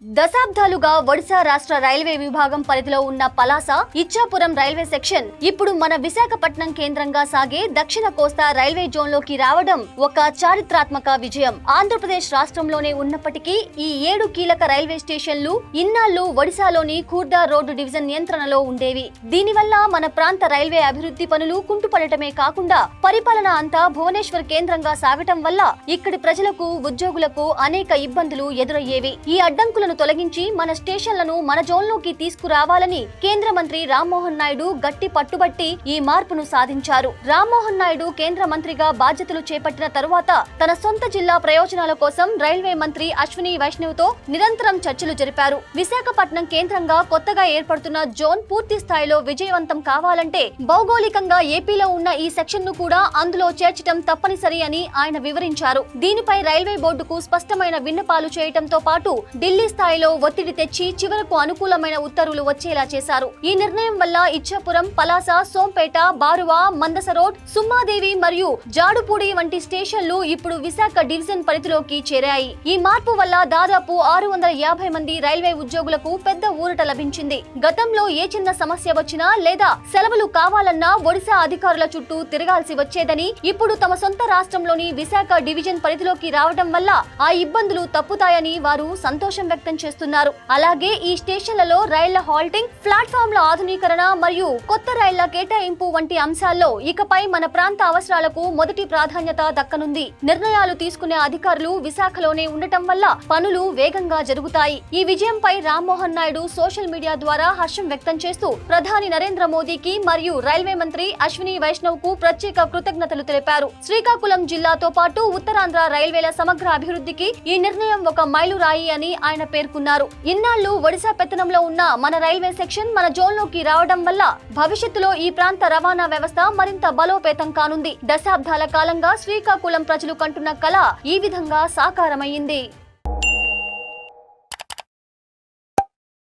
దశాబ్దాలుగా ఒడిశా రాష్ట్ర రైల్వే విభాగం పరిధిలో ఉన్న పలాస ఇచ్చాపురం రైల్వే సెక్షన్ ఇప్పుడు మన విశాఖపట్నం కేంద్రంగా సాగే దక్షిణ కోస్తా రైల్వే జోన్ లోకి రావడం ఒక చారిత్రాత్మక విజయం. ఆంధ్రప్రదేశ్ రాష్ట్రంలోనే ఉన్నప్పటికీ ఈ 7 కీలక రైల్వే స్టేషన్లు ఇన్నాళ్లు ఒడిశాలోని ఖూర్దా రోడ్డు డివిజన్ నియంత్రణలో ఉండేవి. దీనివల్ల మన ప్రాంత రైల్వే అభివృద్ధి పనులు కుంటుపడటమే కాకుండా పరిపాలన అంతా భువనేశ్వర్ కేంద్రంగా సాగటం వల్ల ఇక్కడి ప్రజలకు ఉద్యోగులకు అనేక ఇబ్బందులు ఎదురయ్యేవి. ఈ అడ్డంకులను తొలగించి మన స్టేషన్లను మన జోన్లోకి తీసుకురావాలని కేంద్ర మంత్రి రామ్మోహన్ నాయుడు గట్టి పట్టుబట్టి ఈ మార్పును సాధించారు. రామ్మోహన్ నాయుడు కేంద్ర మంత్రిగా బాధ్యతలు చేపట్టిన తరువాత తన సొంత జిల్లా ప్రయోజనాల కోసం రైల్వే మంత్రి అశ్విని వైష్ణవ్ తో నిరంతరం చర్చలు జరిపారు. విశాఖపట్నం కేంద్రంగా కొత్తగా ఏర్పడుతున్న జోన్ పూర్తి స్థాయిలో విజయవంతం కావాలంటే భౌగోళికంగా ఏపీలో ఉన్న ఈ సెక్షన్ ను కూడా అందులో చేర్చడం తప్పనిసరి అని ఆయన వివరించారు. దీనిపై రైల్వే బోర్డుకు స్పష్టమైన విన్నపాలు చేయడంతో పాటు ఢిల్లీ స్థాయిలో ఒత్తిడి తెచ్చి చివరకు అనుకూలమైన ఉత్తర్వులు వచ్చేలా చేశారు. ఈ నిర్ణయం వల్ల ఇచ్చాపురం, పలాస, సోంపేట, బారువా, మందస రోడ్, సుమ్మాదేవి మరియు జాడుపూడి వంటి స్టేషన్లు ఇప్పుడు విశాఖ డివిజన్ పరిధిలోకి చేరాయి. ఈ మార్పు వల్ల దాదాపు 650 మంది రైల్వే ఉద్యోగులకు పెద్ద ఊరట లభించింది. గతంలో ఏ చిన్న సమస్య వచ్చినా లేదా సెలవులు కావాలన్నా ఒడిశా అధికారుల చుట్టూ తిరగాల్సి వచ్చేదని ఇప్పుడు తమ సొంత రాష్ట్రంలోని విశాఖ డివిజన్ పరిధిలోకి రావడం వల్ల ఆ ఇబ్బందులు తప్పుతాయని వారు సంతోషం వ్యక్తం చేస్తున్నారు. అలాగే ఈ స్టేషన్లలో రైళ్ల హాల్టింగ్, ప్లాట్ఫామ్ల ఆధునీకరణ మరియు కొత్త రైళ్ల కేటాయింపు వంటి అంశాల్లో ఇకపై మన ప్రాంత అవసరాలకు మొదటి ప్రాధాన్యత దక్కనుంది. నిర్ణయాలు తీసుకునే అధికారులు విశాఖలోనే ఉండటం వల్ల పనులు వేగంగా జరుగుతాయి. ఈ విజయంపై రామ్మోహన్ నాయుడు సోషల్ మీడియా ద్వారా హర్షం వ్యక్తం చేస్తూ ప్రధాని నరేంద్ర మోదీకి మరియు రైల్వే మంత్రి అశ్విని వైష్ణవ్ కు ప్రత్యేక కృతజ్ఞతలు తెలిపారు. శ్రీకాకుళం జిల్లాతో పాటు ఉత్తరాంధ్ర రైల్వేల సమగ్ర అభివృద్ధికి ఈ నిర్ణయం ఒక మైలురాయి అని ఆయన పేర్కొన్నారు. ఇన్నాళ్లు ఒడిశా పెత్తనంలో ఉన్న మన రైల్వే సెక్షన్ మన జోన్లోకి రావడం వల్ల భవిష్యత్తులో ఈ ప్రాంత రవాణా వ్యవస్థ మరింత బలోపేతం కానుంది. దశాబ్దాల కాలంగా శ్రీకాకుళం ప్రజలు కంటున్న కళ ఈ విధంగా సాకారమైంది.